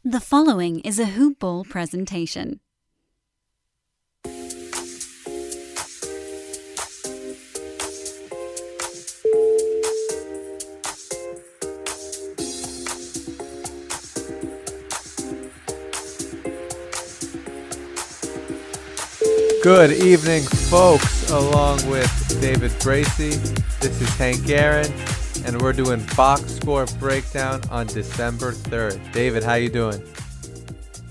The following is a Hoop Ball presentation. Good evening, folks, along with David Bracey. This is Hank Aaron, and we're doing box score breakdown on December 3rd. David, how you doing?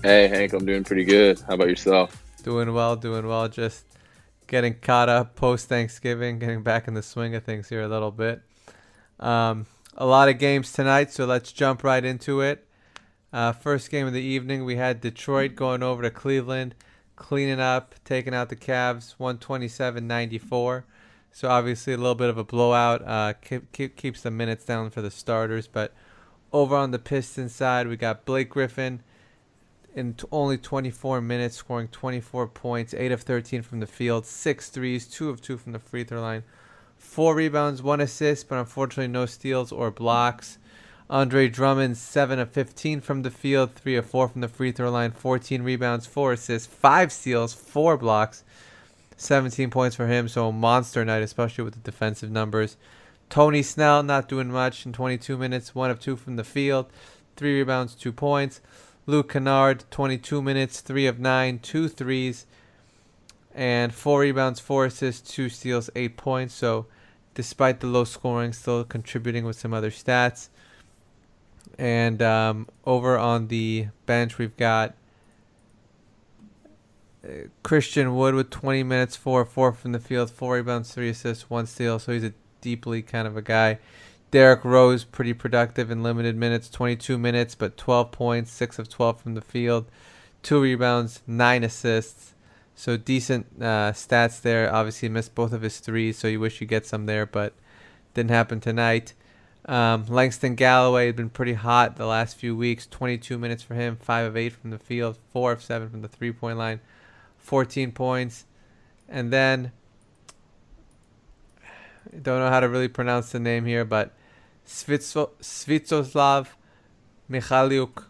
Hey, Hank, I'm doing pretty good. How about yourself? Doing well. Just getting caught up post-Thanksgiving, getting back in the swing of things here a little bit. A lot of games tonight, so let's jump right into it. First game of the evening, we had Detroit going over to Cleveland, cleaning up, taking out the Cavs, 127-94. So obviously a little bit of a blowout. Keeps the minutes down for the starters. But over on the Pistons side, we got Blake Griffin in only 24 minutes, scoring 24 points, 8 of 13 from the field, 6 threes, 2 of 2 from the free throw line, 4 rebounds, 1 assist, but unfortunately no steals or blocks. Andre Drummond, 7 of 15 from the field, 3 of 4 from the free throw line, 14 rebounds, 4 assists, 5 steals, 4 blocks, 17 points for him. So a monster night, especially with the defensive numbers. Tony Snell not doing much in 22 minutes, 1 of 2 from the field, 3 rebounds, 2 points. Luke Kennard, 22 minutes, 3 of 9, 2 threes, and 4 rebounds, 4 assists, 2 steals, 8 points. So despite the low scoring, still contributing with some other stats. And over on the bench, we've got Christian Wood with 20 minutes, 4 from the field, 4 rebounds, 3 assists, 1 steal. So he's a deeply kind of a guy. Derrick Rose, pretty productive in limited minutes, 22 minutes, but 12 points, 6 of 12 from the field, 2 rebounds, 9 assists. So decent stats there. Obviously missed both of his threes, so you wish you get some there, but didn't happen tonight. Langston Galloway had been pretty hot the last few weeks. 22 minutes for him, 5 of 8 from the field, 4 of 7 from the three-point line, 14 points. And then, don't know how to really pronounce the name here, but Svitoslav Mikhaliuk,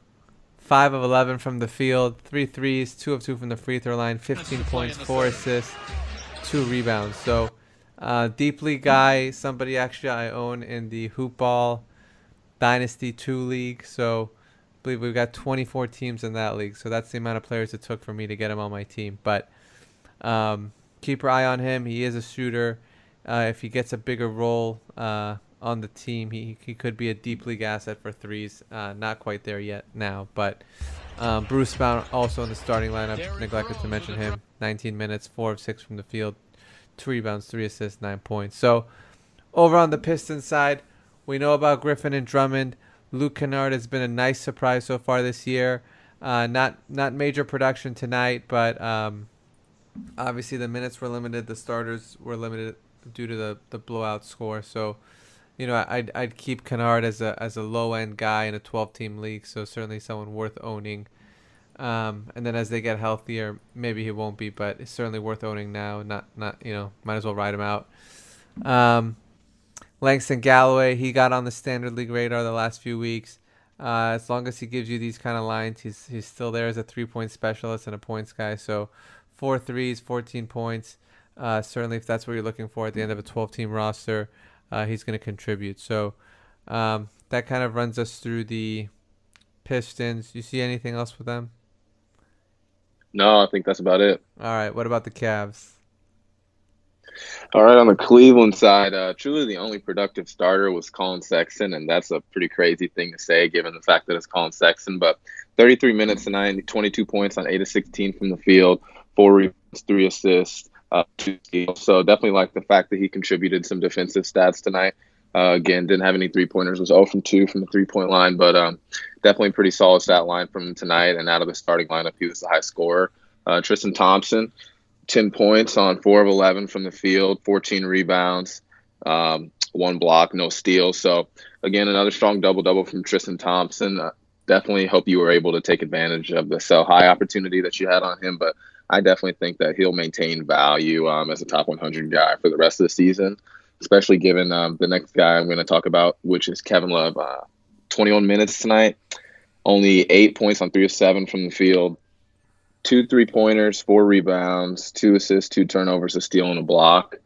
5 of 11 from the field, 3 threes, 2 of 2 from the free throw line, 15 points, 4 assists, 2 rebounds. So deeply guy, somebody actually I own in the Hoop Ball Dynasty 2 league. So I believe we've got 24 teams in that league. So that's the amount of players it took for me to get him on my team. But keep your eye on him. He is a shooter. If he gets a bigger role on the team, he could be a deep league asset for threes. Not quite there yet now. But Bruce Brown also in the starting lineup. Neglected to mention him. 19 minutes, 4 of 6 from the field. 2 rebounds, 3 assists, 9 points. So over on the Pistons side, we know about Griffin and Drummond. Luke Kennard has been a nice surprise so far this year. Not major production tonight, but obviously the minutes were limited. The starters were limited due to the blowout score. So I'd keep Kennard as a low end guy in a 12-team league. So certainly someone worth owning. And then as they get healthier, maybe he won't be, but it's certainly worth owning now. Not might as well ride him out. Langston Galloway, he got on the standard league radar the last few weeks. As long as he gives you these kind of lines, he's still there as a 3-point specialist and a points guy. So 4 threes, 14 points. Certainly, if that's what you're looking for at the end of a 12-team roster, he's going to contribute. So that kind of runs us through the Pistons. You see anything else with them? No, I think that's about it. All right. What about the Cavs? All right, on the Cleveland side, truly the only productive starter was Colin Sexton, and that's a pretty crazy thing to say given the fact that it's Colin Sexton. But 33 minutes tonight, 22 points on 8 of 16 from the field, 4 rebounds, 3 assists, 2 steals. So definitely like the fact that he contributed some defensive stats tonight. Again, didn't have any three-pointers, was 0 from 2 from the three-point line, but definitely pretty solid stat line from tonight. And out of the starting lineup, he was the high scorer. Tristan Thompson, 10 points on 4 of 11 from the field, 14 rebounds, 1 block, no steals. So, again, another strong double-double from Tristan Thompson. Definitely hope you were able to take advantage of the sell-high opportunity that you had on him, but I definitely think that he'll maintain value as a top 100 guy for the rest of the season, especially given the next guy I'm going to talk about, which is Kevin Love. 21 minutes tonight, Only 8 points on 3 of 7 from the field, 2 3-pointers, 4 rebounds, 2 assists, 2 turnovers, a steal, and a block.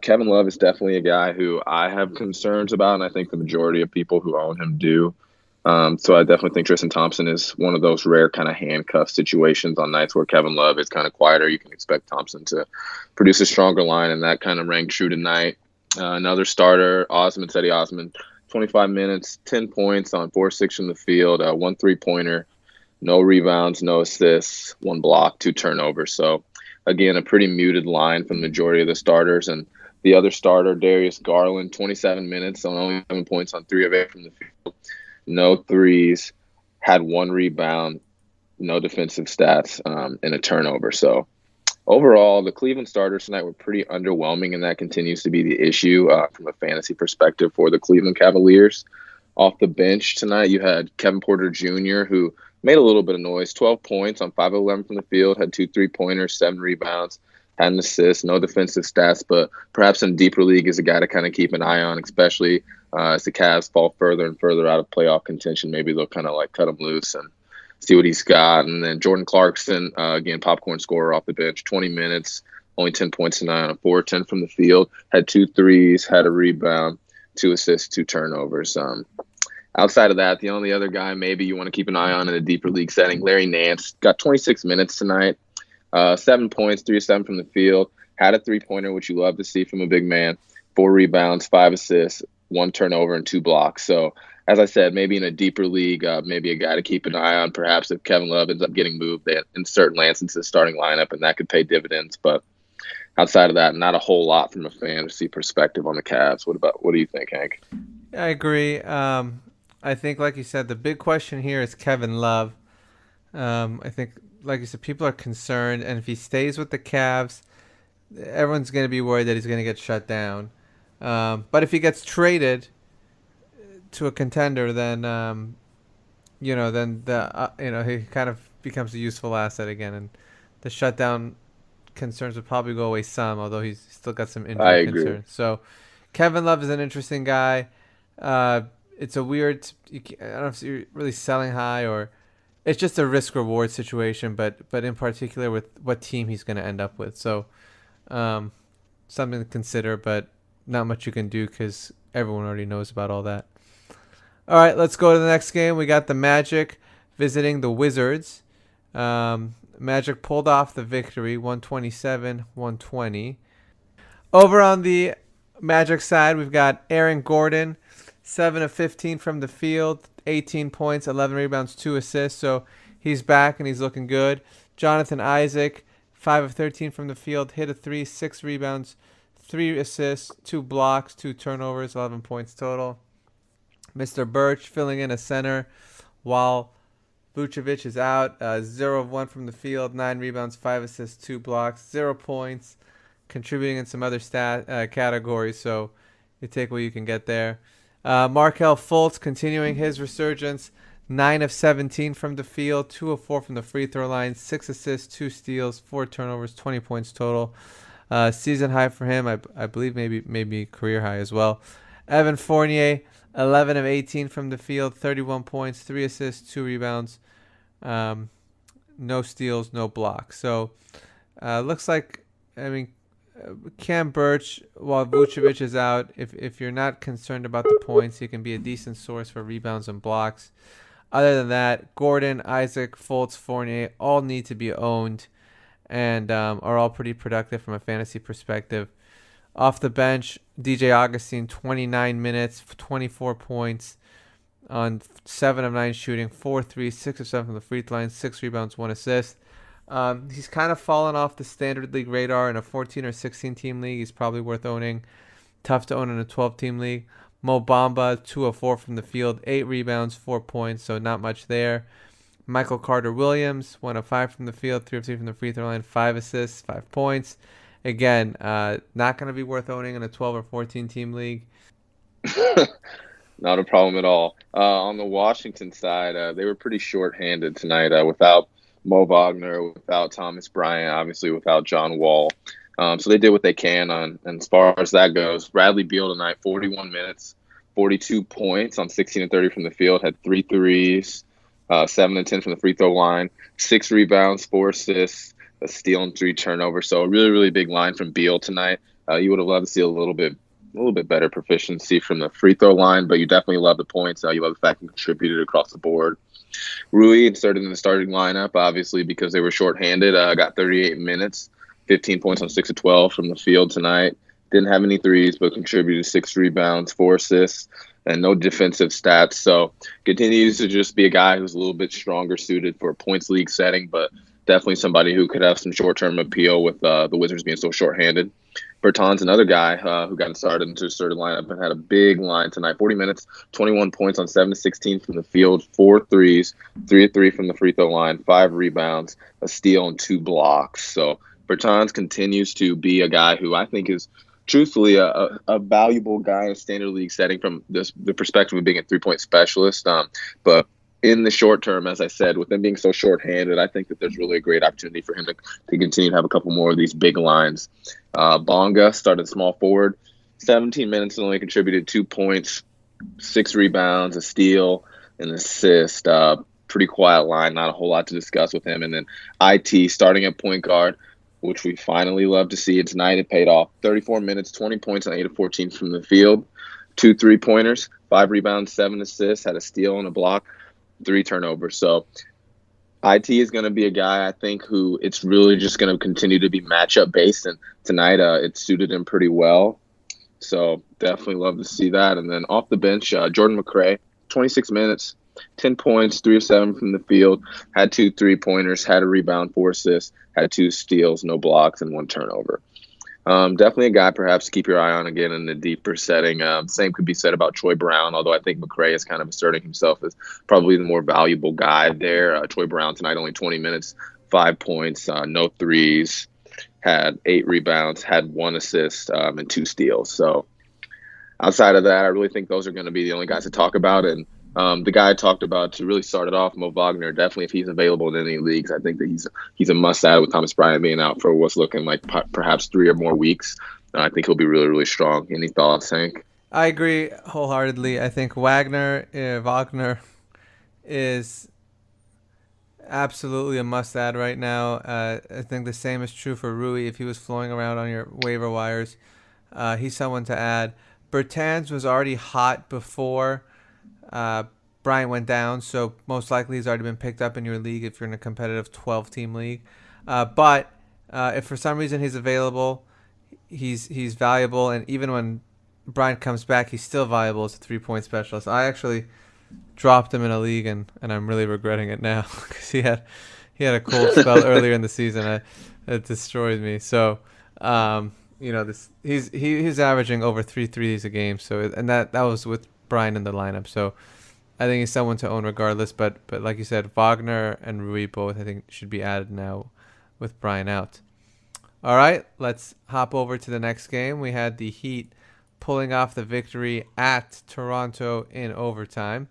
Kevin Love is definitely a guy who I have concerns about, and I think the majority of people who own him do. So I definitely think Tristan Thompson is one of those rare kind of handcuff situations on nights where Kevin Love is kind of quieter. You can expect Thompson to produce a stronger line, and that kind of rang true tonight. Another starter, Cedi Osman, 25 minutes, 10 points on 4-6 from the field, 1 3-pointer, no rebounds, no assists, 1 block, 2 turnovers. So again, a pretty muted line from the majority of the starters. And the other starter, Darius Garland, 27 minutes on only 7 points on 3 of 8 from the field. No threes, had 1 rebound, no defensive stats, and a turnover. So overall, the Cleveland starters tonight were pretty underwhelming, and that continues to be the issue from a fantasy perspective for the Cleveland Cavaliers. Off the bench tonight, you had Kevin Porter Jr., who made a little bit of noise, 12 points on 5 of 11 from the field, had 2 3-pointers, 7 rebounds, had an assist, no defensive stats, but perhaps in deeper league is a guy to kind of keep an eye on, especially as the Cavs fall further and further out of playoff contention. Maybe they'll kind of like cut him loose and see what he's got. And then Jordan Clarkson, again, popcorn scorer off the bench, 20 minutes, only 10 points tonight on 4-10 from the field, had 2 threes, had a rebound, 2 assists, 2 turnovers. Outside of that, the only other guy maybe you want to keep an eye on in a deeper league setting, Larry Nance, got 26 minutes tonight, 7 points, 3 of 7 from the field, had a 3-pointer, which you love to see from a big man, 4 rebounds, 5 assists, 1 turnover, and 2 blocks. So, as I said, maybe in a deeper league, maybe a guy to keep an eye on. Perhaps if Kevin Love ends up getting moved, they insert Lance into the starting lineup, and that could pay dividends. But outside of that, not a whole lot from a fantasy perspective on the Cavs. What do you think, Hank? I agree. I think, like you said, the big question here is Kevin Love. I think, like you said, people are concerned, and if he stays with the Cavs, everyone's going to be worried that he's going to get shut down. But if he gets traded to a contender, then he kind of becomes a useful asset again, and the shutdown concerns would probably go away some, although he's still got some injury concerns. So Kevin Love is an interesting guy. It's a weird. I don't know if you're really selling high or it's just a risk reward situation, but in particular with what team he's going to end up with. So something to consider, but not much you can do because everyone already knows about all that. All right, let's go to the next game. We got the Magic visiting the Wizards. Magic pulled off the victory, 127-120. Over on the Magic side, we've got Aaron Gordon, 7 of 15 from the field, 18 points, 11 rebounds, 2 assists. So he's back and he's looking good. Jonathan Isaac, 5 of 13 from the field, hit a 3, 6 rebounds, 3 assists, 2 blocks, 2 turnovers, 11 points total. Mr. Birch filling in a center while Vucevic is out. 0 of 1 from the field, 9 rebounds, 5 assists, 2 blocks, 0 points, contributing in some other categories. So you take what you can get there. Markelle Fultz continuing his resurgence, 9 of 17 from the field, 2 of 4 from the free throw line, 6 assists, 2 steals, 4 turnovers, 20 points total. Season high for him, I believe maybe career high as well. Evan Fournier, 11 of 18 from the field, 31 points, 3 assists, 2 rebounds, no steals, no blocks. So looks like, Cam Birch, while Vucevic is out, if you're not concerned about the points, he can be a decent source for rebounds and blocks. Other than that, Gordon, Isaac, Fultz, Fournier all need to be owned and are all pretty productive from a fantasy perspective. Off the bench, DJ Augustine, 29 minutes, 24 points on 7 of 9 shooting, 4 threes, 6 of 7 from the free throw line, 6 rebounds, 1 assist. He's kind of fallen off the standard league radar in a 14 or 16 team league. He's probably worth owning. Tough to own in a 12 team league. Mo Bamba, 2 of 4 from the field, 8 rebounds, 4 points, so not much there. Michael Carter-Williams, 1 of 5 from the field, 3 of 3 from the free throw line, 5 assists, 5 points. Again, not going to be worth owning in a 12 or 14 team league. Not a problem at all. On the Washington side, they were pretty short-handed tonight without Mo Wagner, without Thomas Bryant, obviously without John Wall. So they did what they can and as far as that goes. Bradley Beal tonight, 41 minutes, 42 points on 16 and 30 from the field, had 3 threes, 7 and 10 from the free throw line, 6 rebounds, 4 assists, a steal and 3 turnovers. So a really, really big line from Beal tonight. You would have loved to see a little bit better proficiency from the free throw line, but you definitely love the points. You love the fact he contributed across the board. Rui inserted in the starting lineup, obviously, because they were shorthanded. Got 38 minutes, 15 points on 6 of 12 from the field tonight. Didn't have any threes, but contributed 6 rebounds, 4 assists, and no defensive stats. So continues to just be a guy who's a little bit stronger suited for a points league setting, but definitely somebody who could have some short-term appeal with the Wizards being so shorthanded. Berton's another guy who got started into a starting lineup and had a big line tonight. 40 minutes, 21 points on 7 to 16 from the field, 4 threes, 3 of 3 from the free throw line, 5 rebounds, a steal, and 2 blocks. So Bertans continues to be a guy who I think is truthfully a valuable guy in a standard league setting from the perspective of being a three-point specialist. But in the short term, as I said, with him being so shorthanded, I think that there's really a great opportunity for him to continue to have a couple more of these big lines. Bonga started small forward, 17 minutes and only contributed 2 points, 6 rebounds, a steal, an assist. Pretty quiet line, not a whole lot to discuss with him. And then IT starting at point guard, which we finally love to see. And tonight it paid off. 34 minutes, 20 points on 8 of 14 from the field, 2 3-pointers, 5 rebounds, 7 assists, had a steal and a block, 3 turnovers. So IT is going to be a guy, I think, who it's really just going to continue to be matchup based. And tonight it suited him pretty well. So definitely love to see that. And then off the bench, Jordan McRae, 26 minutes, 10 points, 3 of 7 from the field, had 2 3-pointers, had a rebound, 4 assists, had 2 steals, no blocks, and 1 turnover. Definitely a guy perhaps to keep your eye on again in the deeper setting. Same could be said about Troy Brown, although I think McRae is kind of asserting himself as probably the more valuable guy there. Troy Brown tonight, only 20 minutes, 5 points, no threes, had 8 rebounds, had 1 assist, and 2 steals. So outside of that, I really think those are going to be the only guys to talk about. And the guy I talked about to really start it off, Mo Wagner, definitely if he's available in any leagues, I think that he's a must-add with Thomas Bryant being out for what's looking like perhaps 3 or more weeks. I think he'll be really, really strong. Any thoughts, Hank? I agree wholeheartedly. I think Wagner is absolutely a must-add right now. I think the same is true for Rui. If he was flowing around on your waiver wires, he's someone to add. Bertans was already hot before Bryant went down, so most likely he's already been picked up in your league if you're in a competitive 12-team league. But if for some reason he's available, he's valuable, and even when Bryant comes back, he's still valuable as a 3-point specialist. I actually dropped him in a league, and I'm really regretting it now because he had a cold spell earlier in the season. It destroyed me. So he's averaging over 3 threes a game. So and that was with Bryant in the lineup. So I think he's someone to own regardless. But like you said, Wagner and Rui both I think should be added now with Bryant out. All right, let's hop over to the next game. We had the Heat pulling off the victory at Toronto in overtime.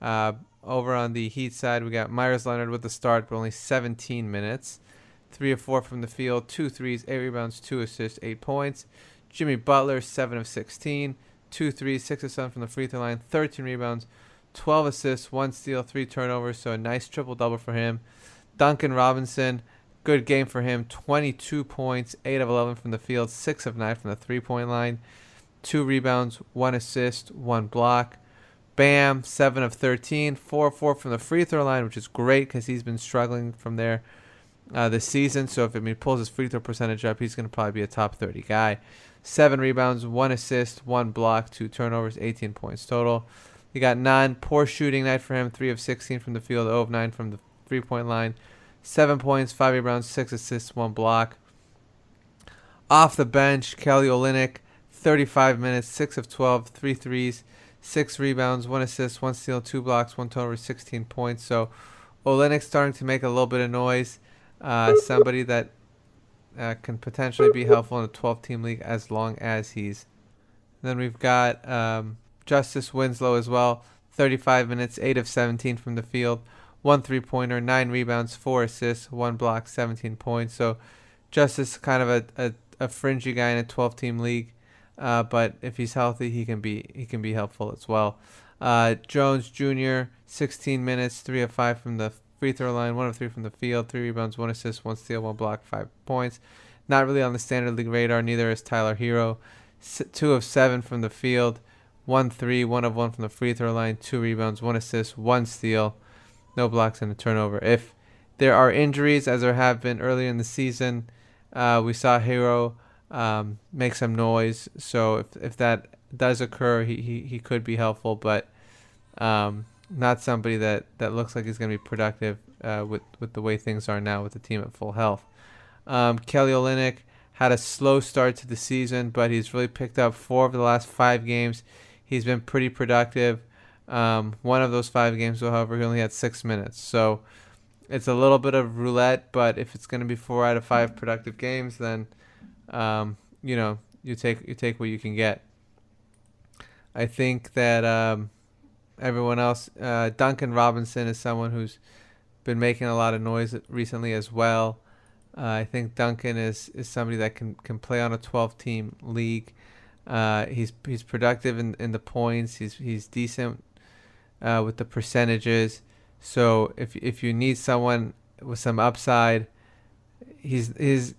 Over on the Heat side, we got Myers Leonard with the start, but only 17 minutes. 3 of 4 from the field, 2 threes, 8 rebounds, 2 assists, 8 points. Jimmy Butler, 7 of 16, 2 threes, 6 of 7 from the free throw line, 13 rebounds, 12 assists, 1 steal, 3 turnovers, so a nice triple-double for him. Duncan Robinson, good game for him, 22 points, 8 of 11 from the field, 6 of 9 from the three-point line, 2 rebounds, 1 assist, 1 block. Bam, 7 of 13, 4 of 4 from the free throw line, which is great because he's been struggling from there this season. So if he pulls his free throw percentage up, he's going to probably be a top 30 guy. 7 rebounds, 1 assist, 1 block, 2 turnovers, 18 points total. He got 9. Poor shooting night for him, 3 of 16 from the field, 0 of 9 from the three-point line. 7 points, 5 rebounds, 6 assists, 1 block. Off the bench, Kelly Olynyk, 35 minutes, 6 of 12, 3 threes, 6 rebounds, 1 assist, 1 steal, 2 blocks, 1 turnover, 16 points. So Olynyk starting to make a little bit of noise. Somebody that can potentially be helpful in a 12-team league as long as he's. Then we've got Justice Winslow as well. 35 minutes, 8 of 17 from the field, 1 3-pointer, 9 rebounds, 4 assists, 1 block, 17 points. So Justice kind of a fringy guy in a 12-team league. but if he's healthy, he can be helpful as well. Jones Jr. 16 minutes, 3 of 5 from the free throw line, 1 of 3 from the field, 3 rebounds, 1 assist, 1 steal, 1 block, 5 points. Not really on the standard league radar. Neither is Tyler Hero. 2 of 7 from the field, 1 3, 1 of 1 from the free throw line, 2 rebounds, 1 assist, 1 steal, no blocks and a turnover. If there are injuries, as there have been earlier in the season, we saw Hero make some noise. So if that does occur, he could be helpful, but not somebody that looks like he's going to be productive with the way things are now with the team at full health. Kelly Olynyk had a slow start to the season, but he's really picked up 4 of the last 5 games. He's been pretty productive. One of those 5 games, however, he only had 6 minutes. So it's a little bit of roulette, but if it's going to be 4 out of 5 productive games, then you take what you can get. I think that everyone else, Duncan Robinson is someone who's been making a lot of noise recently as well. I think Duncan is somebody that can play on a 12-team league. He's productive in the points. He's decent with the percentages. So if you need someone with some upside, he's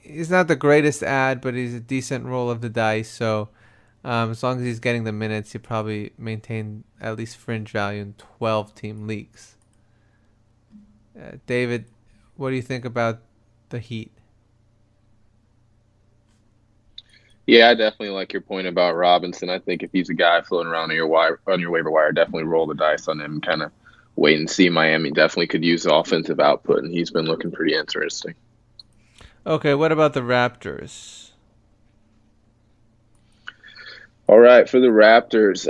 not the greatest ad, but he's a decent roll of the dice. So as long as he's getting the minutes, he'll probably maintain at least fringe value in 12-team leagues. David, what do you think about the Heat? Yeah, I definitely like your point about Robinson. I think if he's a guy floating around on your waiver wire, definitely roll the dice on him and kind of wait and see. Miami definitely could use offensive output, and he's been looking pretty interesting. Okay, what about the Raptors? All right, for the Raptors,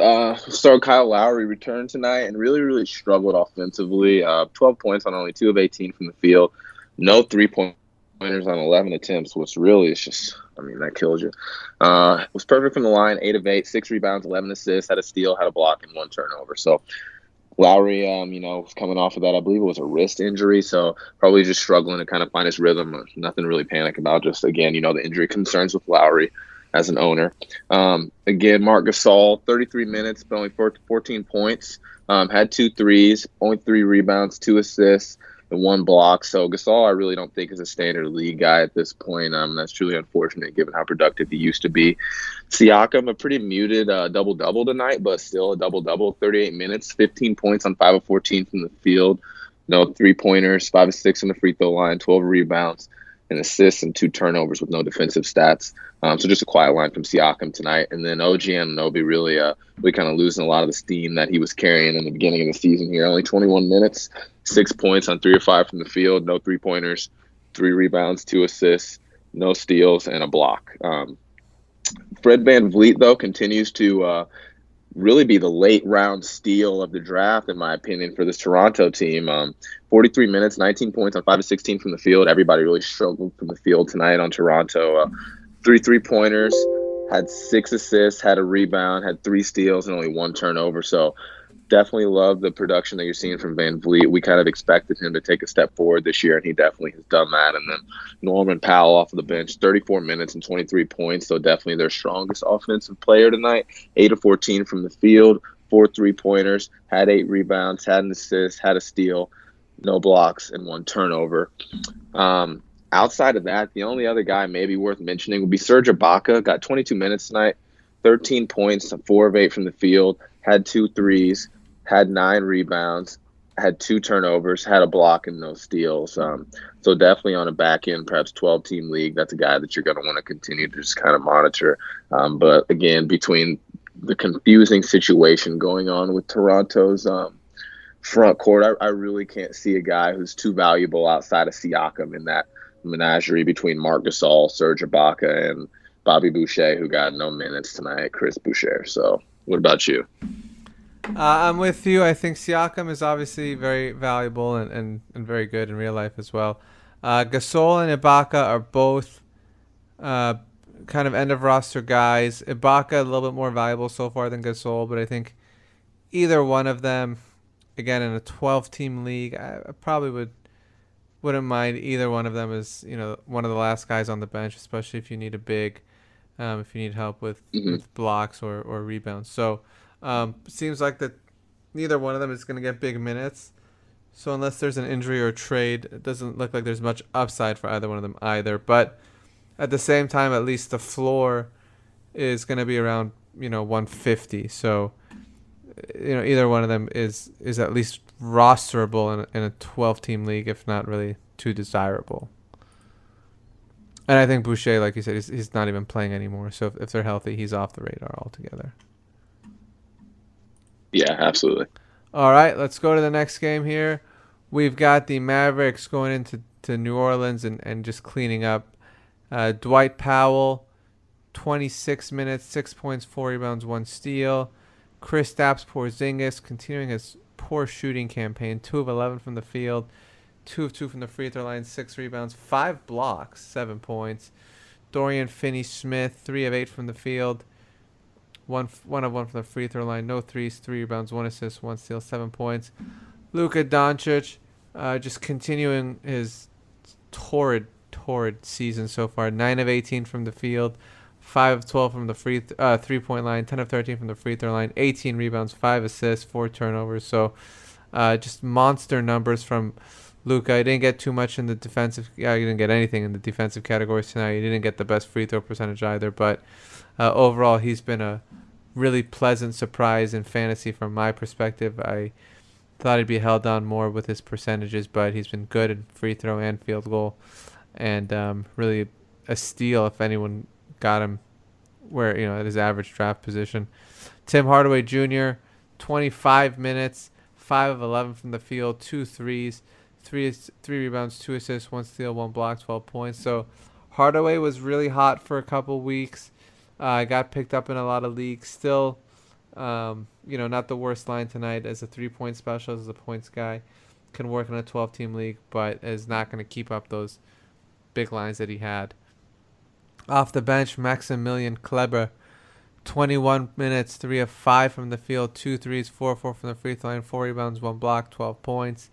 so Kyle Lowry returned tonight and really, really struggled offensively. 12 points on only 2 of 18 from the field. No three-pointers on 11 attempts, which really is just, that kills you. Was perfect from the line, 8 of 8, 6 rebounds, 11 assists, had a steal, had a block, and 1 turnover. So Lowry, was coming off of that. I believe it was a wrist injury, so probably just struggling to kind of find his rhythm. Nothing really panic about. Just, again, the injury concerns with Lowry as an owner. Again, Marc Gasol, 33 minutes, but only 14 points. Had 2 threes, only 3 rebounds, 2 assists, and 1 block. So Gasol, I really don't think is a standard league guy at this point. That's truly unfortunate given how productive he used to be. Siakam, a pretty muted double-double tonight, but still a double-double, 38 minutes, 15 points on 5 of 14 from the field. No three-pointers, 5 of 6 on the free throw line, 12 rebounds, and assists and 2 turnovers with no defensive stats. So just a quiet line from Siakam tonight. And then OG Anunoby really kind of losing a lot of the steam that he was carrying in the beginning of the season here. Only 21 minutes, 6 points on 3 of 5 from the field, no three-pointers, 3 rebounds, 2 assists, no steals, and a block. Fred VanVleet, though, continues to really be the late-round steal of the draft, in my opinion, for this Toronto team. 43 minutes, 19 points on 5 of 16 from the field. Everybody really struggled from the field tonight on Toronto. 3 three-pointers, had 6 assists, had a rebound, had 3 steals, and only 1 turnover. So definitely love the production that you're seeing from VanVleet. We kind of expected him to take a step forward this year, and he definitely has done that. And then Norman Powell off of the bench, 34 minutes and 23 points, so definitely their strongest offensive player tonight. 8 of 14 from the field, 4 three-pointers, had 8 rebounds, had an assist, had a steal, no blocks, and 1 turnover. Outside of that, the only other guy maybe worth mentioning would be Serge Ibaka. Got 22 minutes tonight, 13 points, 4 of 8 from the field, had 2 threes, had 9 rebounds, had 2 turnovers, had a block, and no steals. So definitely on a back end, perhaps 12-team league, that's a guy that you're going to want to continue to just kind of monitor. But again, between the confusing situation going on with Toronto's front court, I really can't see a guy who's too valuable outside of Siakam in that menagerie between Marc Gasol, Serge Ibaka, and Bobby Boucher, who got no minutes tonight, Chris Boucher. So what about you? I'm with you. I think Siakam is obviously very valuable and very good in real life as well. Gasol and Ibaka are both kind of end-of-roster guys. Ibaka a little bit more valuable so far than Gasol, but I think either one of them, again, in a 12-team league, I probably wouldn't mind either one of them as one of the last guys on the bench, especially if you need a big if you need help with Hmm. blocks or rebounds. So seems like that neither one of them is going to get big minutes. So unless there's an injury or trade, it doesn't look like there's much upside for either one of them either. But at the same time, at least the floor is going to be around 150. So either one of them is at least rosterable in a 12-team league, if not really too desirable. And I think Boucher, like you said, he's not even playing anymore. So if they're healthy, he's off the radar altogether. Yeah, absolutely. All right, let's go to the next game here. We've got the Mavericks going into New Orleans and just cleaning up. Dwight Powell, 26 minutes, 6 points, 4 rebounds, 1 steal. Kristaps Porzingis continuing his poor shooting campaign, 2 of 11 from the field, 2 of 2 from the free throw line, 6 rebounds, 5 blocks, 7 points. Dorian Finney-Smith, 3 of 8 from the field, 1 of 1 from the free throw line, no threes, 3 rebounds, 1 assist, 1 steal, 7 points. Luka Doncic, just continuing his torrid season so far. 9 of 18 from the field, 5 of 12 from the 3-point line, 10 of 13 from the free throw line, 18 rebounds, 5 assists, 4 turnovers. So just monster numbers from Luka. He didn't get too much in the defensive. He didn't get anything in the defensive categories tonight. He didn't get the best free throw percentage either. But overall, he's been a really pleasant surprise in fantasy from my perspective. I thought he'd be held on more with his percentages, but he's been good in free throw and field goal, and really a steal if anyone got him where at his average draft position. Tim Hardaway Jr., 25 minutes, 5 of 11 from the field, 2 threes, 3 rebounds, 2 assists, 1 steal, 1 block, 12 points. So Hardaway was really hot for a couple weeks. Got picked up in a lot of leagues. Still, not the worst line tonight as a 3-point specialist, as a points guy. Can work in a 12-team league, but is not going to keep up those big lines that he had. Off the bench, Maximilian Kleber, 21 minutes, 3 of 5 from the field, 2 threes, 4 of 4 from the free throw line, 4 rebounds, 1 block, 12 points.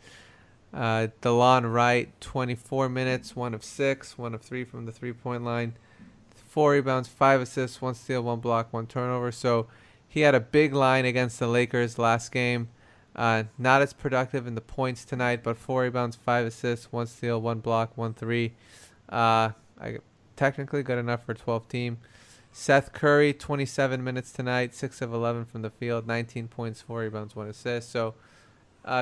DeLon Wright, 24 minutes, 1 of 6, 1 of 3 from the 3-point line, 4 rebounds, 5 assists, 1 steal, 1 block, 1 turnover. So he had a big line against the Lakers last game. Not as productive in the points tonight, but 4 rebounds, 5 assists, 1 steal, 1 block, 1 3. Technically good enough for a 12-team. Seth Curry, 27 minutes tonight, 6 of 11 from the field, 19 points, 4 rebounds, 1 assist. So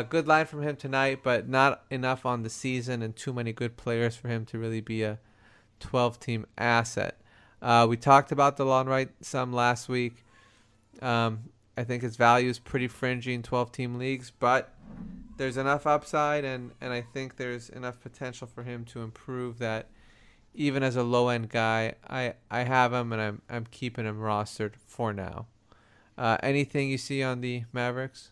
good line from him tonight, but not enough on the season and too many good players for him to really be a 12-team asset. We talked about DeLon Wright some last week. I think his value is pretty fringy in 12-team leagues, but there's enough upside, and I think there's enough potential for him to improve that even as a low-end guy, I have him, and I'm keeping him rostered for now. Anything you see on the Mavericks?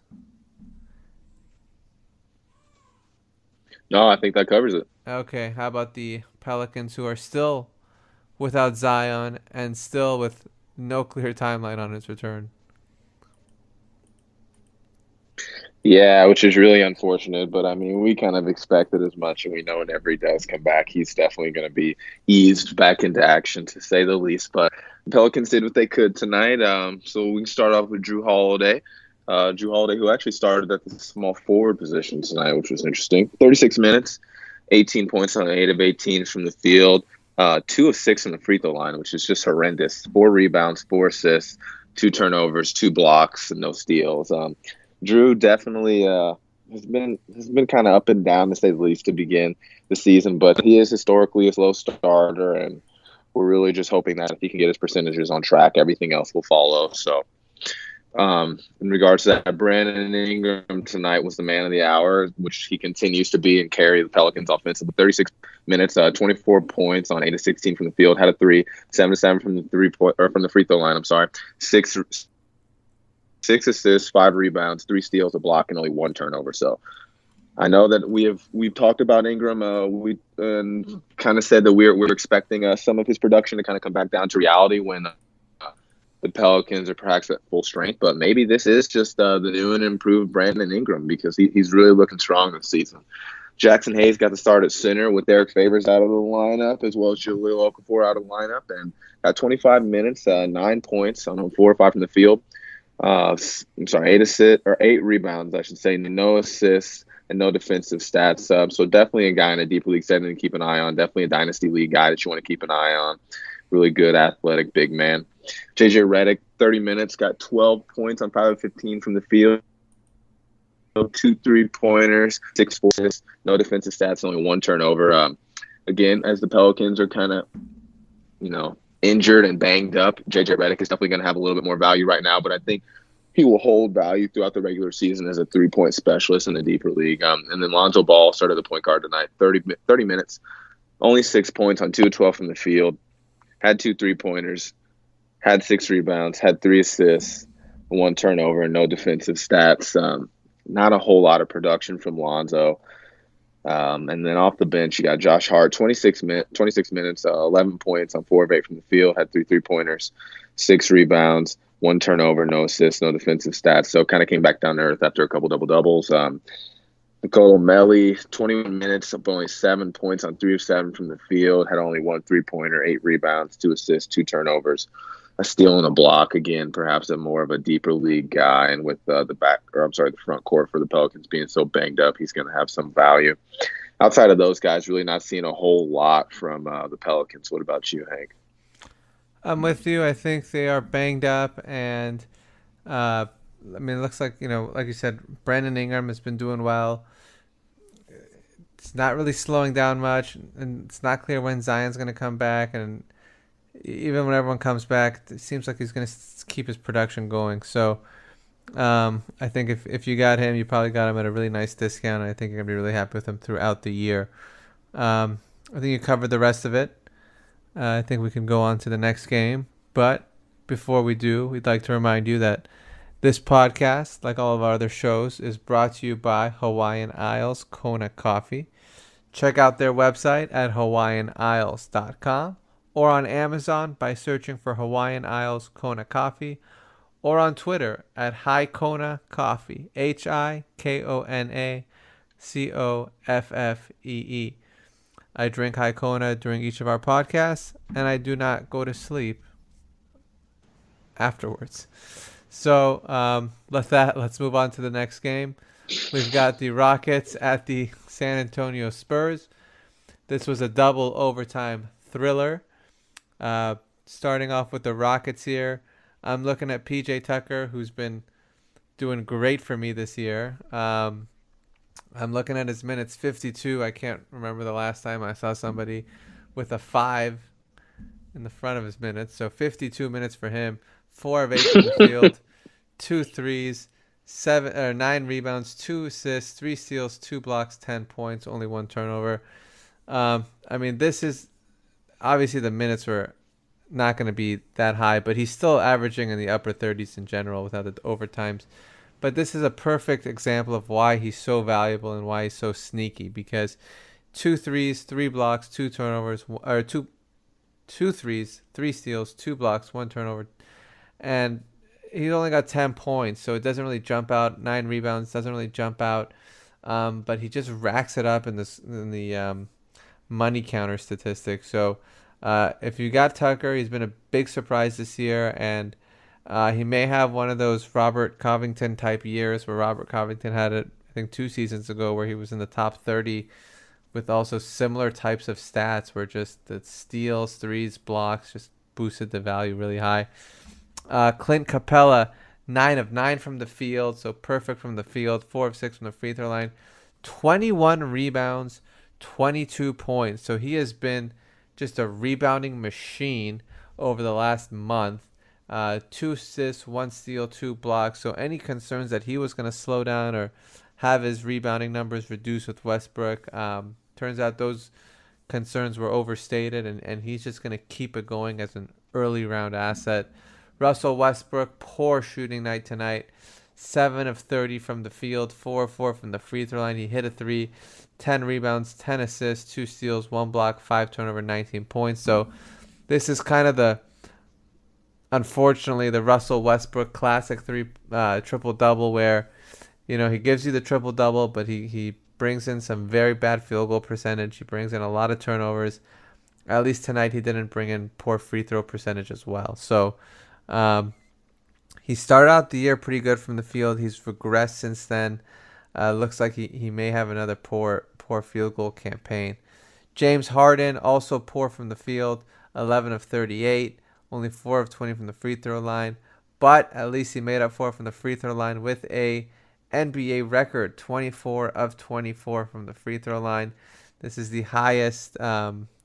No, I think that covers it. Okay, how about the Pelicans, who are still without Zion and still with no clear timeline on his return? Yeah, which is really unfortunate, but I mean, we kind of expected as much, and we know whenever he does come back, he's definitely going to be eased back into action, to say the least. But the Pelicans did what they could tonight. So we can start off with Drew Holiday. Drew Holiday, who actually started at the small forward position tonight, which was interesting. 36 minutes, 18 points on 8 of 18 from the field, 2 of 6 from the free throw line, which is just horrendous. 4 rebounds, 4 assists, 2 turnovers, 2 blocks, and no steals. Drew definitely has been kind of up and down, to say the least, to begin the season, but he is historically a slow starter, and we're really just hoping that if he can get his percentages on track, everything else will follow. So in regards to that, Brandon Ingram tonight was the man of the hour, which he continues to be and carry the Pelicans offensively. 36 minutes, 24 points on 8 of 16 from the field, had a 3, 7 of 7 from the from the free throw line. I'm sorry, 6 assists, 5 rebounds, 3 steals, a block, and only 1 turnover. So I know that we've talked about Ingram. We kind of said that we're expecting some of his production to kind of come back down to reality when the Pelicans are perhaps at full strength. But maybe this is just the new and improved Brandon Ingram, because he's really looking strong this season. Jackson Hayes got the start at center with Derek Favors out of the lineup, as well as Jahlil Okafor out of the lineup, and got 25 minutes, 9 points on 4 or 5 from the field. 8 rebounds, I should say, no assists and no defensive stats. So definitely a guy in a deeper league setting to keep an eye on. Definitely a dynasty league guy that you want to keep an eye on. Really good, athletic, big man. JJ Redick, 30 minutes, got 12 points on 5 of 15 from the field. 2 3-pointers, 6 assists, no defensive stats, only 1 turnover. Again, as the Pelicans are kind of, injured and banged up, JJ Redick is definitely going to have a little bit more value right now, but I think he will hold value throughout the regular season as a 3-point specialist in a deeper league. And then Lonzo Ball started the point guard tonight, 30 minutes, only 6 points on 2 of 12 from the field, had 2 3-pointers, had 6 rebounds, had 3 assists, 1 turnover, and no defensive stats. Not a whole lot of production from Lonzo. And then off the bench, you got Josh Hart, 26 minutes, 11 points on 4 of 8 from the field, had 3 3-pointers, 6 rebounds, 1 turnover, no assists, no defensive stats. So kind of came back down to earth after a couple double-doubles. Nicolo Melli, 21 minutes, up only 7 points on 3 of 7 from the field, had only 1 3-pointer, 8 rebounds, 2 assists, 2 turnovers, a steal and a block. Again, perhaps a more of a deeper league guy, and with the front court for the Pelicans being so banged up, he's going to have some value. Outside of those guys, really not seeing a whole lot from the Pelicans. What about you, Hank? I'm with you. I think they are banged up, and it looks like, like you said, Brandon Ingram has been doing well. It's not really slowing down much, and it's not clear when Zion's going to come back, and even when everyone comes back, it seems like he's going to keep his production going. So I think if you got him, you probably got him at a really nice discount. I think you're going to be really happy with him throughout the year. I think you covered the rest of it. I think we can go on to the next game. But before we do, we'd like to remind you that this podcast, like all of our other shows, is brought to you by Hawaiian Isles Kona Coffee. Check out their website at hawaiianisles.com. or on Amazon by searching for Hawaiian Isles Kona Coffee, or on Twitter at Hi Kona Coffee, HIKONACOFFEE. I drink Hi Kona during each of our podcasts, and I do not go to sleep afterwards. So let's move on to the next game. We've got the Rockets at the San Antonio Spurs. This was a double overtime thriller. Starting off with the Rockets here, I'm looking at PJ Tucker, who's been doing great for me this year. I'm looking at his minutes, 52. I can't remember the last time I saw somebody with a 5 in the front of his minutes. So 52 minutes for him, 4 of 8 from the field, 2 threes, 9 rebounds, 2 assists, 3 steals, 2 blocks, 10 points, only 1 turnover. This is obviously the minutes were not going to be that high, but he's still averaging in the upper 30s in general without the overtimes. But this is a perfect example of why he's so valuable and why he's so sneaky, because 2 threes, 3 blocks, 2 turnovers, or 2 threes, 3 steals, 2 blocks, 1 turnover, and he only got 10 points, so it doesn't really jump out. 9 rebounds doesn't really jump out, but he just racks it up in the money counter statistics. So if you got Tucker, he's been a big surprise this year, and he may have one of those Robert Covington type years where Robert Covington had it, I think 2 seasons ago, where he was in the top 30 with also similar types of stats where just the steals, threes, blocks just boosted the value really high. Clint Capella, 9 of 9 from the field, so perfect from the field, 4 of 6 from the free throw line, 21 rebounds, 22 points. So he has been just a rebounding machine over the last month. 2 assists, 1 steal, 2 blocks. So any concerns that he was going to slow down or have his rebounding numbers reduced with Westbrook, turns out those concerns were overstated, and he's just going to keep it going as an early round asset. Russell Westbrook, poor shooting night tonight. 7 of 30 from the field, 4 of 4 from the free throw line. He hit a 3, 10 rebounds, 10 assists, 2 steals, 1 block, 5 turnover, 19 points. So this is kind of unfortunately, the Russell Westbrook classic triple-double, where he gives you the triple double, but he brings in some very bad field goal percentage. He brings in a lot of turnovers. At least tonight, he didn't bring in poor free throw percentage as well. So he started out the year pretty good from the field. He's regressed since then. Looks like he may have another poor field goal campaign. James Harden also poor from the field, 11 of 38, only 4 of 20 from the free throw line. But at least he made up for it from the free throw line with a NBA record, 24 of 24 from the free throw line. This is the highest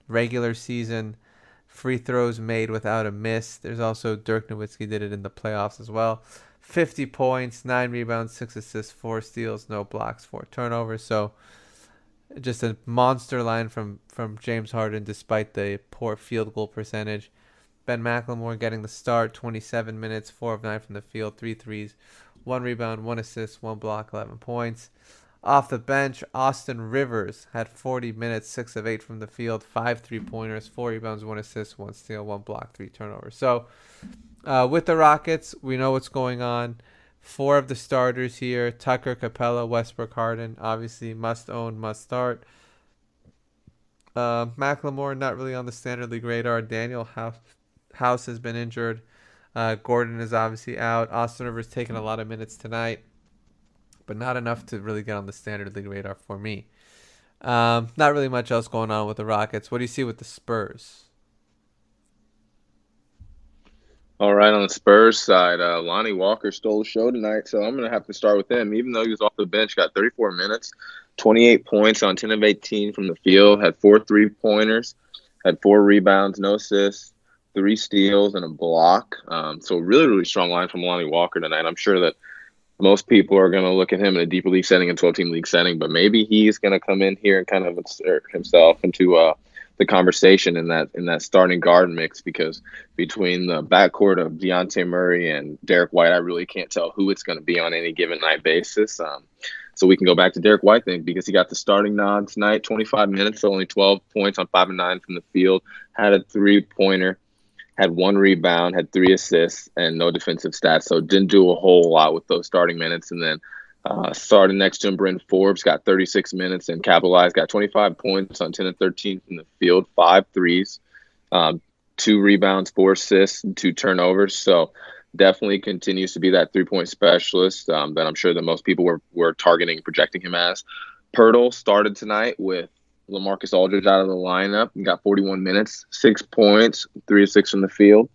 regular season free throws made without a miss. There's also Dirk Nowitzki did it in the playoffs as well. 50 points, 9 rebounds, 6 assists, 4 steals, no blocks, 4 turnovers. So just a monster line from James Harden despite the poor field goal percentage. Ben McLemore getting the start, 27 minutes, 4 of 9 from the field, 3 threes, 1 rebound, 1 assist, 1 block, 11 points. Off the bench, Austin Rivers had 40 minutes, 6 of 8 from the field, 5 3-pointers, 4 rebounds, 1 assist, 1 steal, 1 block, 3 turnovers. So with the Rockets, we know what's going on. 4 of the starters here, Tucker, Capella, Westbrook, Harden, obviously must own, must start. McLemore not really on the standard league radar. Daniel House has been injured. Gordon is obviously out. Austin Rivers taking a lot of minutes tonight, but not enough to really get on the standard league radar for me. Not really much else going on with the Rockets. What do you see with the Spurs? All right, on the Spurs side, Lonnie Walker stole the show tonight, so I'm going to have to start with him. Even though he was off the bench, got 34 minutes, 28 points on 10 of 18 from the field, had 4 3-pointers, had 4 rebounds, no assists, 3 steals, and a block. So really, really strong line from Lonnie Walker tonight. I'm sure that most people are going to look at him in a deeper league setting, a 12-team league setting, but maybe he's going to come in here and kind of insert himself into the conversation in that starting guard mix, because between the backcourt of Dejounte Murray and Derek White, I really can't tell who it's going to be on any given night basis. So we can go back to Derek White then, because he got the starting nod tonight, 25 minutes, so only 12 points on 5 of 9 from the field, had a 3-pointer, had 1 rebound, had 3 assists, and no defensive stats. So didn't do a whole lot with those starting minutes. And then starting next to him, Bryn Forbes got 36 minutes and capitalized, got 25 points on 10 of 13 from the field, 5 threes, 2 rebounds, 4 assists, and 2 turnovers. So definitely continues to be that 3-point specialist that I'm sure that most people were targeting and projecting him as. Pirtle started tonight with LaMarcus Aldridge out of the lineup and got 41 minutes, 6 points, 3 of 6 from the field,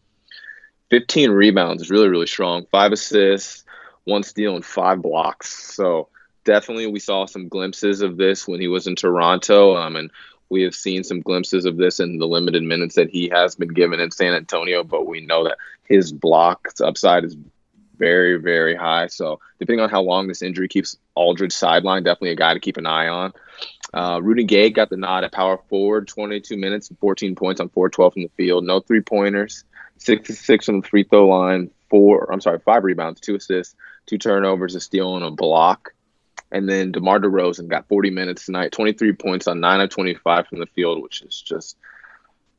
15 rebounds is really, really strong, 5 assists, 1 steal, and 5 blocks. So definitely we saw some glimpses of this when he was in Toronto, and we have seen some glimpses of this in the limited minutes that he has been given in San Antonio, but we know that his block upside is very, very high. So depending on how long this injury keeps Aldridge sidelined, definitely a guy to keep an eye on. Rudy Gay got the nod at power forward, 22 minutes and 14 points on 4-12 from the field. No 3-pointers, 6 from the free throw line, 5 rebounds, 2 assists, 2 turnovers, a steal, and a block. And then DeMar DeRozan got 40 minutes tonight, 23 points on 9 of 25 from the field, which is just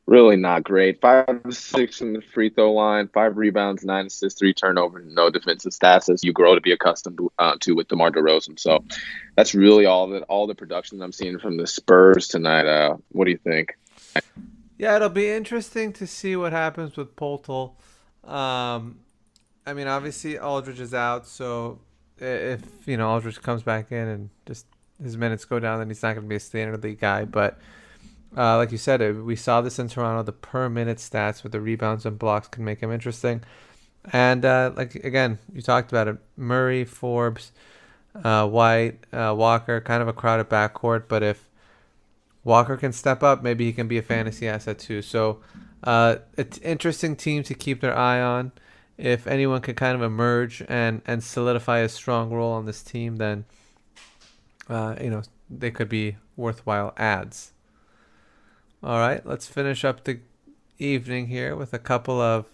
really not great. 5 of 6 from the free throw line, 5 rebounds, 9 assists, 3 turnovers, no defensive stats as you grow to be accustomed to with DeMar DeRozan. So that's really all the production I'm seeing from the Spurs tonight. What do you think? Yeah, it'll be interesting to see what happens with Poltel. I mean, obviously Aldridge is out, so if Aldridge comes back in and just his minutes go down, then he's not going to be a standard league guy. But like you said, we saw this in Toronto. The per minute stats with the rebounds and blocks can make him interesting. And again, you talked about it: Murray, Forbes, White, Walker, kind of a crowded backcourt. But if Walker can step up, maybe he can be a fantasy asset too. So it's an interesting team to keep their eye on. If anyone can kind of emerge and solidify a strong role on this team, then they could be worthwhile adds. All right, let's finish up the evening here with a couple of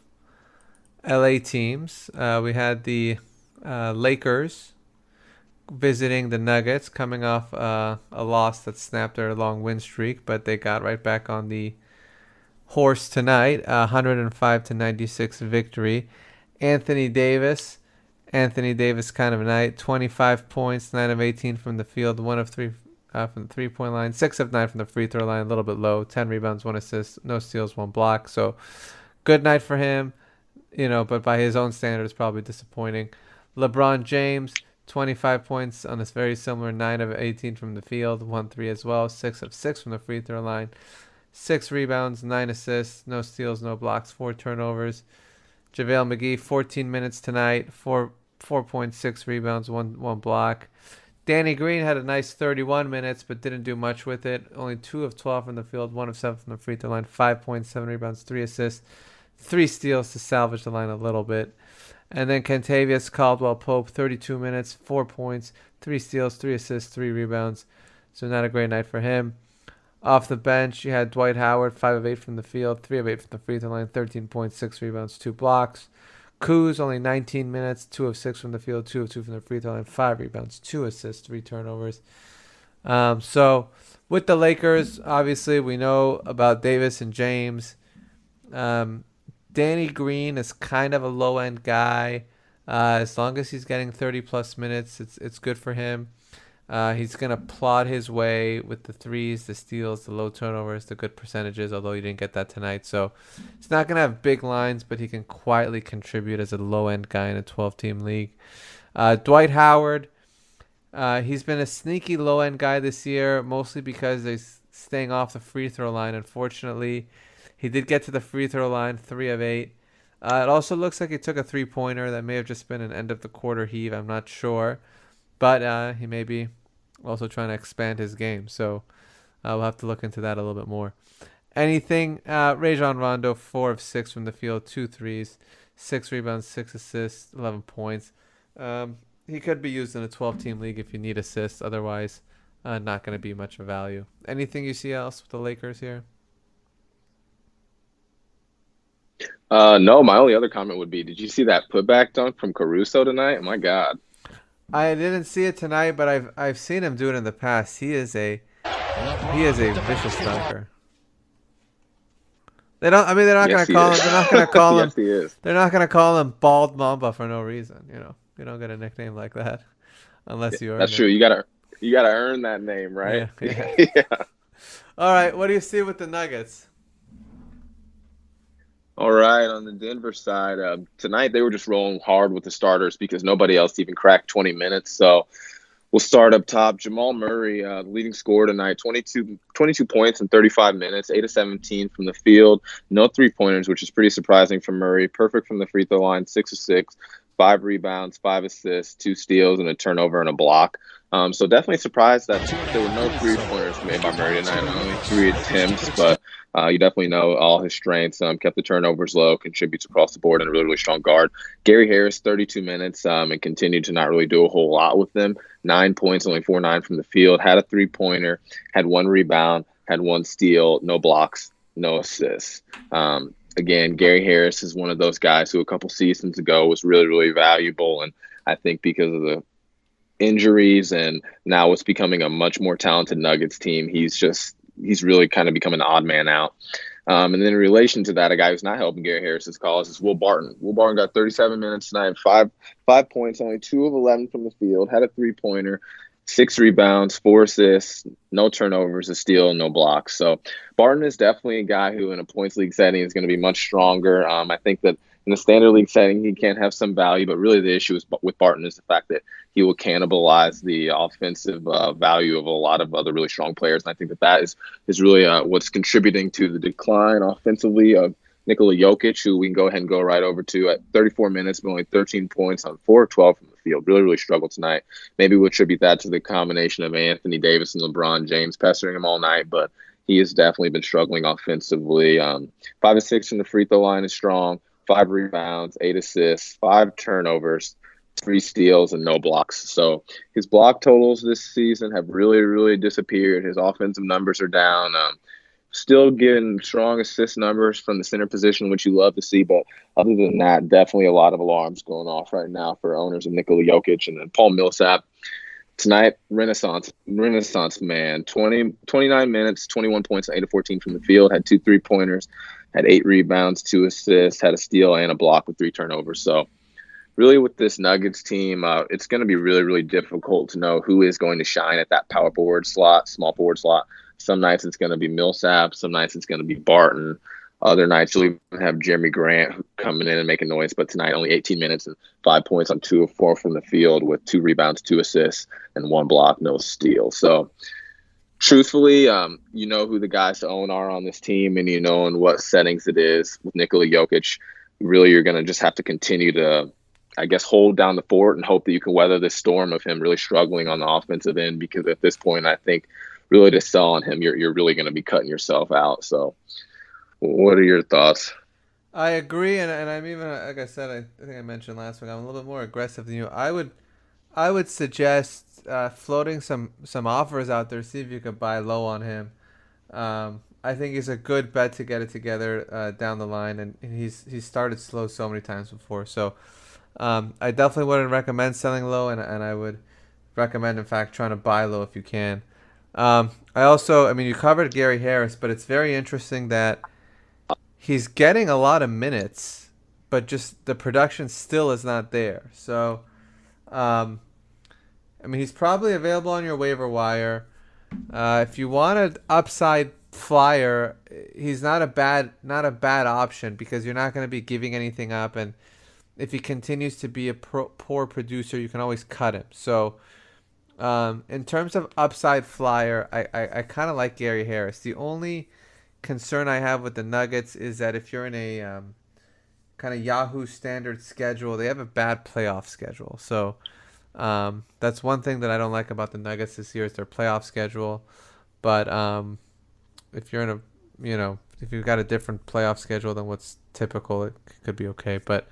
LA teams. We had the Lakers visiting the Nuggets, coming off a loss that snapped their long win streak, but they got right back on the horse tonight, 105-96 victory. Anthony Davis Anthony Davis kind of night. 25 points, 9 of 18 from the field, 1 of 3 from the three-point line, 6 of 9 from the free throw line, a little bit low. 10 rebounds, 1 assist, no steals, 1 block. So good night for him, but by his own standards, probably disappointing. LeBron James, 25 points on this very similar 9 of 18 from the field, 1 3 as well, 6 of 6 from the free throw line, 6 rebounds, 9 assists, no steals, no blocks, 4 turnovers. JaVale McGee, 14 minutes tonight, 4.6 rebounds, one block. Danny Green had a nice 31 minutes, but didn't do much with it. Only 2 of 12 from the field, 1 of 7 from the free throw line, 5.7 rebounds, 3 assists, 3 steals to salvage the line a little bit. And then Kentavious Caldwell-Pope, 32 minutes, 4 points, 3 steals, 3 assists, 3 rebounds. So not a great night for him. Off the bench, you had Dwight Howard, 5 of 8 from the field, 3 of 8 from the free throw line, 13.6 rebounds, 2 blocks. Kuz, only 19 minutes, 2 of 6 from the field, 2 of 2 from the free throw line, 5 rebounds, 2 assists, 3 turnovers. So with the Lakers, obviously we know about Davis and James. Danny Green is kind of a low-end guy. As long as he's getting 30-plus minutes, it's good for him. He's going to plod his way with the threes, the steals, the low turnovers, the good percentages, although he didn't get that tonight. So he's not going to have big lines, but he can quietly contribute as a low-end guy in a 12-team league. Dwight Howard, he's been a sneaky low-end guy this year, mostly because he's staying off the free throw line, unfortunately. He did get to the free throw line, 3 of 8. It also looks like he took a three-pointer. That may have just been an end-of-the-quarter heave. I'm not sure. But he may be also trying to expand his game. So we'll have to look into that a little bit more. Anything, Rajon Rondo, 4 of 6 from the field, 2 threes, 6 rebounds, 6 assists, 11 points. He could be used in a 12-team league if you need assists. Otherwise, not going to be much of value. Anything you see else with the Lakers here? No, my only other comment would be, did you see that putback dunk from Caruso tonight? Oh, my God. I didn't see it tonight, but I've seen him do it in the past. He is a vicious dunker. They're not going to call him. They're not going to call him. Yes, he is. They're not going to call him Bald Mamba for no reason. You don't get a nickname like that unless you earn it. That's true. You gotta earn that name, right? Yeah. Yeah. All right. What do you see with the Nuggets? All right, on the Denver side, tonight they were just rolling hard with the starters because nobody else even cracked 20 minutes. So we'll start up top. Jamal Murray, leading scorer tonight, 22 points in 35 minutes, 8 of 17 from the field. No three-pointers, which is pretty surprising for Murray. Perfect from the free throw line, 6 of 6, 5 rebounds, 5 assists, 2 steals, and a turnover and a block. So definitely surprised that there were no three-pointers made by Murray tonight. Only 3 attempts, but you definitely know all his strengths. Kept the turnovers low, contributes across the board, and a really, really strong guard. Gary Harris, 32 minutes, and continued to not really do a whole lot with them. 9 points, only 4-9 from the field. Had a three-pointer, had 1 rebound, had 1 steal, no blocks, no assists. Again, Gary Harris is one of those guys who a couple seasons ago was really, really valuable, and I think because of the injuries and now it's becoming a much more talented Nuggets team, he's really kind of become an odd man out. And then in relation to that, a guy who's not helping Gary Harris's cause is Will Barton. Will Barton got 37 minutes tonight, 5 points, only 2 of 11 from the field, had a three-pointer, 6 rebounds, 4 assists, no turnovers, a steal, no blocks. So Barton is definitely a guy who in a points league setting is going to be much stronger. I think that in the standard league setting, he can have some value, but really the issue with Barton is the fact that he will cannibalize the offensive value of a lot of other really strong players. And I think that is really what's contributing to the decline offensively of Nikola Jokic, who we can go ahead and go right over to at 34 minutes, but only 13 points on 4 of 12 from the field. Really, really struggled tonight. Maybe we'll attribute that to the combination of Anthony Davis and LeBron James pestering him all night, but he has definitely been struggling offensively. 5 of 6 from the free throw line is strong. 5 rebounds, 8 assists, 5 turnovers, 3 steals, and no blocks. So his block totals this season have really, really disappeared. His offensive numbers are down. Still getting strong assist numbers from the center position, which you love to see. But other than that, definitely a lot of alarms going off right now for owners of Nikola Jokic and then Paul Millsap. Tonight, Renaissance man, 29 minutes, 21 points, 8 of 14 from the field, had 2 3-pointers, had 8 rebounds, 2 assists, had a steal and a block with 3 turnovers. So really with this Nuggets team, it's going to be really, really difficult to know who is going to shine at that power forward slot, small forward slot. Some nights it's going to be Millsap. Some nights it's going to be Barton. Other nights you'll even have Jeremy Grant coming in and making noise. But tonight, only 18 minutes and 5 points on 2 of 4 from the field with 2 rebounds, 2 assists, and 1 block, no steal. So truthfully, you know who the guys to own are on this team, and you know in what settings it is. With Nikola Jokic, really you're going to just have to continue to, I guess, hold down the fort and hope that you can weather this storm of him really struggling on the offensive end. Because at this point, I think really to sell on him, you're really going to be cutting yourself out. So, what are your thoughts? I agree, and I'm even, like I said, I think I mentioned last week, I'm a little bit more aggressive than you. I would suggest floating some offers out there, see if you could buy low on him. I think he's a good bet to get it together down the line, and he's started slow so many times before. So I definitely wouldn't recommend selling low, and I would recommend, in fact, trying to buy low if you can. I mean, you covered Gary Harris, but it's very interesting that he's getting a lot of minutes, but just the production still is not there. So, um, I mean, he's probably available on your waiver wire. If you want an upside flyer, he's not a bad option because you're not going to be giving anything up, and if he continues to be a poor producer, you can always cut him. So, in terms of upside flyer, I kind of like Gary Harris. The only concern I have with the Nuggets is that if you're in a kind of Yahoo standard schedule, they have a bad playoff schedule. So that's one thing that I don't like about the Nuggets this year is their playoff schedule. But if you're in a, if you've got a different playoff schedule than what's typical, it could be okay. But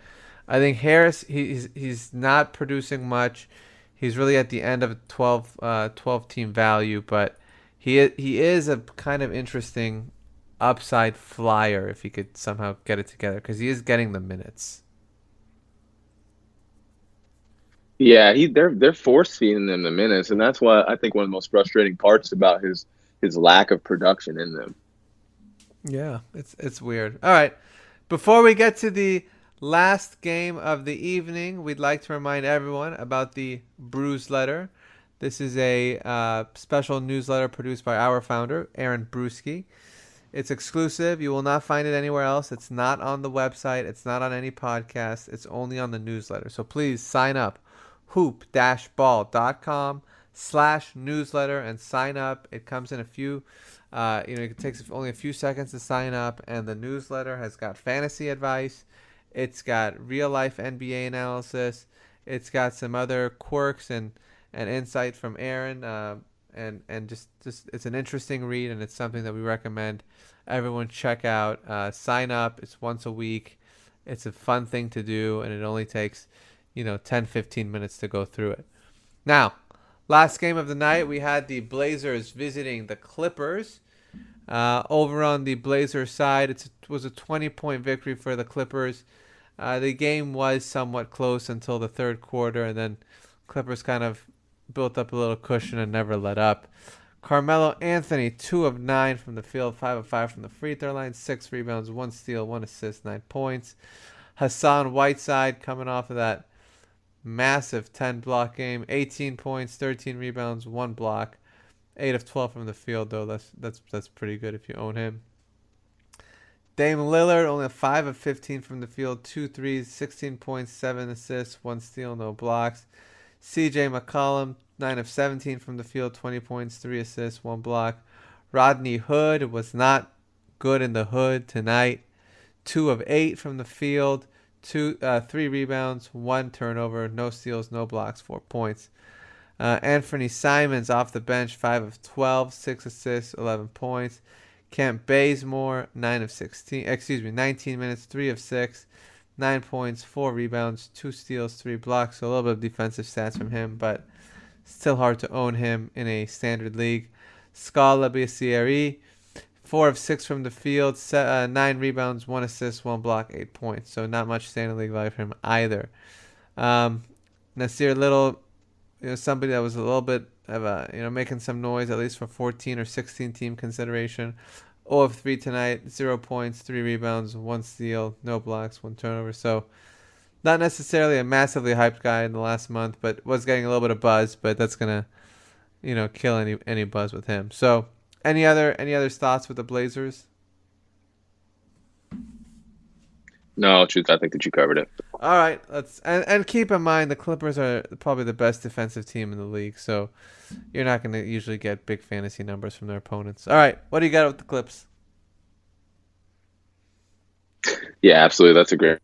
I think Harris, he's not producing much. He's really at the end of a 12 team value, but he is a kind of interesting upside flyer if he could somehow get it together because he is getting the minutes. Yeah, they're force feeding them the minutes, and that's why I think one of the most frustrating parts about his lack of production in them. Yeah, it's weird. All right, before we get to the last game of the evening, we'd like to remind everyone about the Brews Letter. This is a special newsletter produced by our founder, Aaron Brewski. It's exclusive. You will not find it anywhere else. It's not on the website. It's not on any podcast. It's only on the newsletter. So please sign up. hoop-ball.com/newsletter and sign up. It comes in a few, it takes only a few seconds to sign up. And the newsletter has got fantasy advice. It's got real life NBA analysis. It's got some other quirks and insight from Aaron. And just it's an interesting read, and it's something that we recommend everyone check out. Sign up. It's once a week. It's a fun thing to do, and it only takes 10-15 minutes to go through it. Now, last game of the night, we had the Blazers visiting the Clippers. Over on the Blazers side, it was a 20-point victory for the Clippers. The game was somewhat close until the third quarter, and then Clippers kind of built up a little cushion and never let up. Carmelo Anthony, 2 of 9 from the field, 5 of 5 from the free throw line, 6 rebounds, 1 steal, 1 assist, 9 points. Hassan Whiteside coming off of that massive 10-block game, 18 points, 13 rebounds, 1 block, 8 of 12 from the field, though. That's pretty good if you own him. Dame Lillard, only 5 of 15 from the field, 2 threes, 16 points, 7 assists, 1 steal, no blocks. CJ McCollum, 9 of 17 from the field, 20 points, 3 assists, 1 block. Rodney Hood was not good in the hood tonight. 2 of 8 from the field, 3 rebounds, 1 turnover, no steals, no blocks, 4 points. Anthony Simons off the bench, 5 of 12, 6 assists, 11 points. Kent Bazemore, 19 minutes, 3 of 6, 9 points, 4 rebounds, 2 steals, 3 blocks. So a little bit of defensive stats from him, but still hard to own him in a standard league. Scala Biasieri, 4 of 6 from the field, 9 rebounds, 1 assist, 1 block, 8 points. So not much standard league value for him either. Nasir Little, somebody that was a little bit of a, making some noise, at least for 14 or 16 team consideration. 0 of 3 tonight, 0 points, 3 rebounds, 1 steal, no blocks, 1 turnover. So not necessarily a massively hyped guy in the last month, but was getting a little bit of buzz. But that's gonna, kill any buzz with him. So, any other thoughts with the Blazers? No, truth, I think that you covered it. All right, and keep in mind the Clippers are probably the best defensive team in the league, so you're not going to usually get big fantasy numbers from their opponents. All right, what do you got with the Clips? Yeah, absolutely. That's a great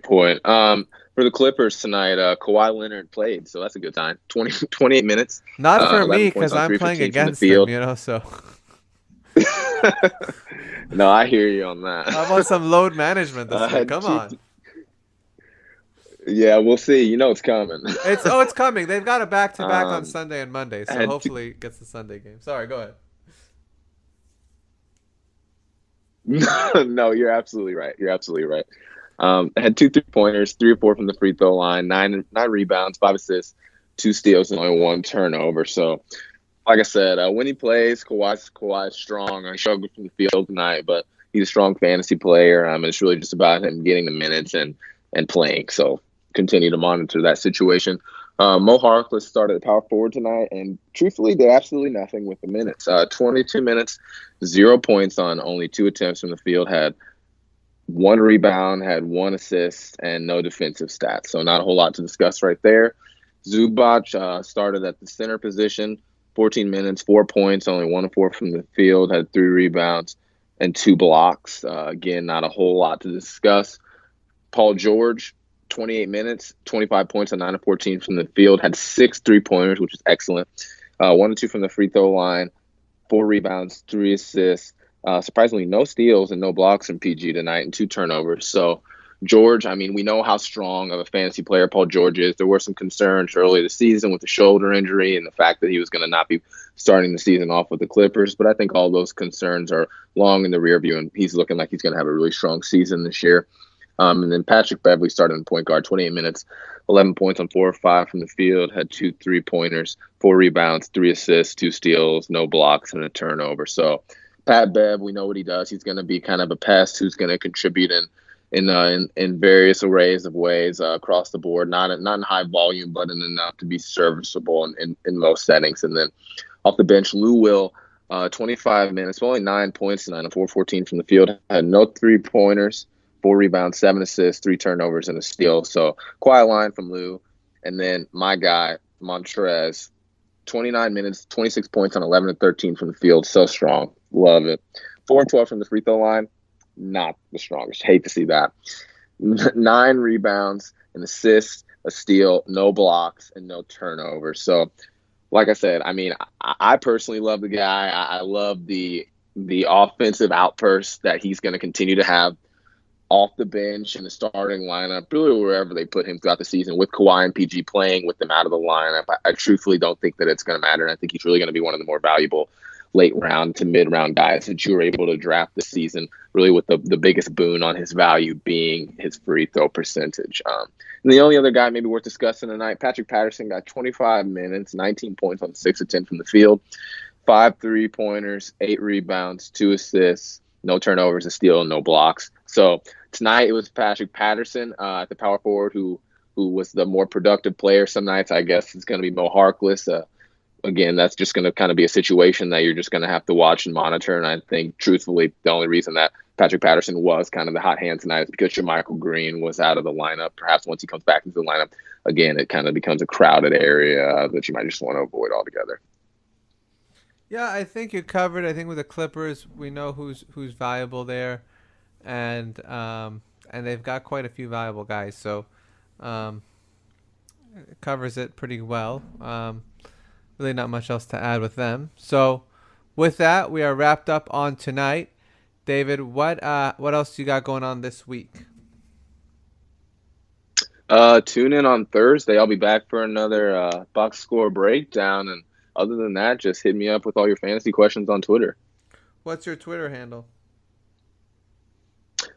point. For the Clippers tonight, Kawhi Leonard played, so that's a good time. 28 minutes, Not for me 11 points because on I'm 3 playing 15 from the against them, field. so No, I hear you on that. I want some load management this week. Had Come two, on. yeah, we'll see. You know it's coming. It's coming. They've got a back-to-back on um, Sunday and Monday, I so had two, hopefully it gets the Sunday game. Sorry, go ahead. no, you're absolutely right. You're absolutely right. I had 2 3-pointers, 3 or 4 from the free throw line, nine rebounds, 5 assists, 2 steals, and only 1 turnover. So, like I said, when he plays, Kawhi's strong. I struggled from the field tonight, but he's a strong fantasy player. It's really just about him getting the minutes and playing. So, continue to monitor that situation. Mo Harkless started at power forward tonight, and truthfully, did absolutely nothing with the minutes. 22 minutes, 0 points on only 2 attempts from the field. Had 1 rebound, had 1 assist, and no defensive stats. So not a whole lot to discuss right there. Zubac started at the center position, 14 minutes, 4 points, only 1 of 4 from the field, had 3 rebounds and 2 blocks. Again, not a whole lot to discuss. Paul George, 28 minutes, 25 points on 9 of 14 from the field, had 6 3-pointers, which is excellent. 1 of 2 from the free throw line, 4 rebounds, 3 assists. Surprisingly, no steals and no blocks from PG tonight and 2 turnovers. So, George, we know how strong of a fantasy player Paul George is. There were some concerns early this season with the shoulder injury and the fact that he was going to not be starting the season off with the Clippers. But I think all those concerns are long in the rear view, and he's looking like he's going to have a really strong season this year. And then Patrick Beverley started in point guard, 28 minutes, 11 points on 4 of 5 from the field, had 2 3-pointers, 4 rebounds, 3 assists, 2 steals, no blocks, and a turnover. So Pat Bev, we know what he does. He's going to be kind of a pest who's going to contribute in various arrays of ways across the board, not in high volume, but in enough to be serviceable in most settings. And then off the bench, Lou Will, 25 minutes, only 9 points tonight on 4 14 from the field, had no 3-pointers, 4 rebounds, 7 assists, 3 turnovers, and a steal. So quiet line from Lou. And then my guy, Montrez, 29 minutes, 26 points on 11 of 13 from the field. So strong. Love it. 4 and 12 from the free throw line. Not the strongest. Hate to see that. 9 rebounds, an assist, a steal, no blocks, and no turnovers. So, like I said, I personally love the guy. I love the offensive outbursts that he's going to continue to have off the bench in the starting lineup, really wherever they put him throughout the season, with Kawhi and PG playing with them out of the lineup. I truthfully don't think that it's going to matter, and I think he's really going to be one of the more valuable late round to mid round guys that you were able to draft this season, really with the biggest boon on his value being his free throw percentage. And the only other guy maybe worth discussing tonight, Patrick Patterson, got 25 minutes, 19 points on 6 of 10 from the field, 5 3-pointers, 8 rebounds, 2 assists, no turnovers, a steal, no blocks. So tonight it was Patrick Patterson at the power forward who was the more productive player. Some nights I guess it's going to be Mo Harkless. Again, that's just going to kind of be a situation that you're just going to have to watch and monitor. And I think, truthfully, the only reason that Patrick Patterson was kind of the hot hand tonight is because Jermichael Green was out of the lineup. Perhaps once he comes back into the lineup, again, it kind of becomes a crowded area that you might just want to avoid altogether. Yeah, I think you covered. I think with the Clippers, we know who's valuable there, and they've got quite a few valuable guys, so it covers it pretty well. Really, not much else to add with them. So, with that, we are wrapped up on tonight. David, what else you got going on this week? Tune in on Thursday. I'll be back for another box score breakdown, and other than that, just hit me up with all your fantasy questions on Twitter. What's your Twitter handle?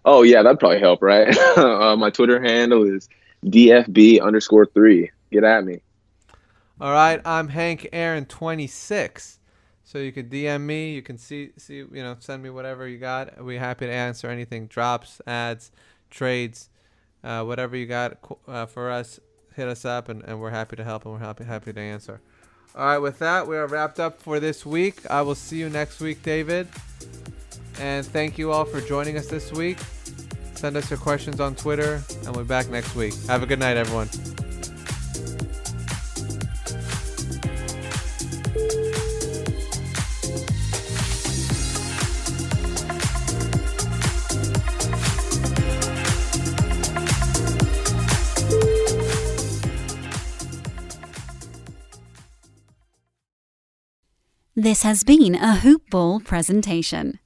Oh, yeah, that'd probably help, right? My Twitter handle is DFB_3. Get at me. All right, I'm Hank Aaron 26. So you can DM me. You can see send me whatever you got. We're happy to answer anything. Drops, ads, trades, Whatever you got for us, hit us up, and we're happy to help, and we're happy to answer. All right, with that, we are wrapped up for this week. I will see you next week, David. And thank you all for joining us this week. Send us your questions on Twitter, and we'll be back next week. Have a good night, everyone. This has been a Hoop Ball presentation.